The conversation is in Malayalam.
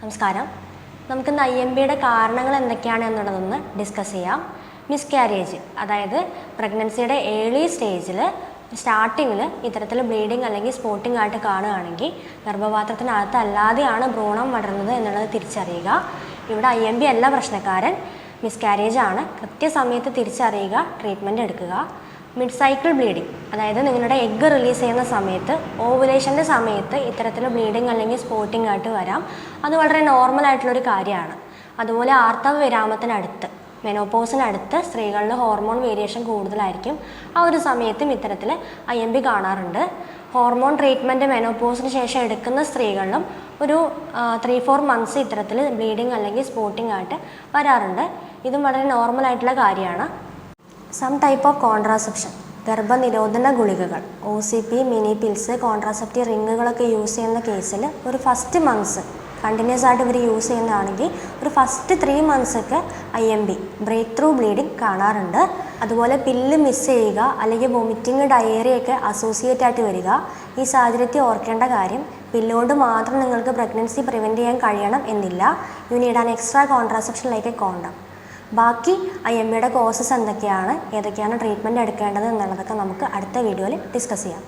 നമസ്കാരം. നമുക്കിന്ന് IMBയുടെ കാരണങ്ങൾ എന്തൊക്കെയാണ് എന്നുള്ളതൊന്ന് ഡിസ്കസ് ചെയ്യാം. മിസ്കാരേജ്, അതായത് പ്രഗ്നൻസിയുടെ ഏർലി സ്റ്റേജിൽ സ്റ്റാർട്ടിങ്ങിൽ ഇത്തരത്തിൽ ബ്ലീഡിങ് അല്ലെങ്കിൽ സ്പോട്ടിംഗ് ആയിട്ട് കാണുകയാണെങ്കിൽ ഗർഭപാത്രത്തിനകത്ത് അല്ലാതെയാണ് ഭ്രൂണം വളരുന്നത് എന്നുള്ളത് തിരിച്ചറിയുക. ഇവിടെ IMB അല്ല പ്രശ്നക്കാരൻ, മിസ്കാരേജ് ആണ്. കൃത്യസമയത്ത് തിരിച്ചറിയുക, ട്രീറ്റ്മെൻറ്റ് എടുക്കുക. മിഡ് സൈക്കിൾ ബ്ലീഡിങ്, അതായത് നിങ്ങളുടെ എഗ്ഗ് റിലീസ് ചെയ്യുന്ന സമയത്ത് ഓവുലേഷൻ്റെ സമയത്ത് ഇത്തരത്തിൽ ബ്ലീഡിങ് അല്ലെങ്കിൽ സ്പോട്ടിംഗ് ആയിട്ട് വരാം. അത് വളരെ നോർമൽ ആയിട്ടുള്ളൊരു കാര്യമാണ്. അതുപോലെ ആർത്തവ വിരാമത്തിനടുത്ത്, മെനോപോസിനടുത്ത് സ്ത്രീകളിൽ ഹോർമോൺ വേരിയേഷൻ കൂടുതലായിരിക്കും. ആ ഒരു സമയത്തും ഇത്തരത്തിൽ IMB കാണാറുണ്ട്. ഹോർമോൺ ട്രീറ്റ്മെൻറ്റ് മെനോപോസിന് ശേഷം എടുക്കുന്ന സ്ത്രീകളിലും ഒരു 3-4 മന്ത്സ് ഇത്തരത്തിൽ ബ്ലീഡിങ് അല്ലെങ്കിൽ സ്പോട്ടിംഗ് ആയിട്ട് വരാറുണ്ട്. ഇതും വളരെ നോർമൽ ആയിട്ടുള്ള കാര്യമാണ്. സം ടൈപ്പ് ഓഫ് കോൺട്രാസെപ്ഷൻ, ഗർഭനിരോധന ഗുളികകൾ, OCP, മിനി പിൽസ്, കോൺട്രാസെപ്റ്റീവ് റിങ്ങുകളൊക്കെ യൂസ് ചെയ്യുന്ന കേസിൽ ഒരു ഫസ്റ്റ് മന്ത്സ് കണ്ടിന്യൂസ് ആയിട്ട് ഇവർ യൂസ് ചെയ്യുന്നതാണെങ്കിൽ ഒരു ഫസ്റ്റ് 3 മന്ത്സൊക്കെ IMB ബ്രേക്ക് ത്രൂ ബ്ലീഡിങ് കാണാറുണ്ട്. അതുപോലെ പില്ല് മിസ് ചെയ്യുക അല്ലെങ്കിൽ വൊമിറ്റിങ്, ഡയേറിയൊക്കെ അസോസിയേറ്റ് ആയിട്ട് വരിക. ഈ സാഹചര്യത്തിൽ ഓർക്കേണ്ട കാര്യം, പില്ലുകൊണ്ട് മാത്രം നിങ്ങൾക്ക് പ്രഗ്നൻസി പ്രിവെൻറ്റ് ചെയ്യാൻ കഴിയണം എന്നില്ല. You need an extra contraception like A condom. ബാക്കി IMBയുടെ കോസസ് എന്തൊക്കെയാണ്, ഏതൊക്കെയാണ് ട്രീറ്റ്മെൻറ്റ് എടുക്കേണ്ടത് എന്നുള്ളതൊക്കെ നമുക്ക് അടുത്ത വീഡിയോയിൽ ഡിസ്കസ് ചെയ്യാം.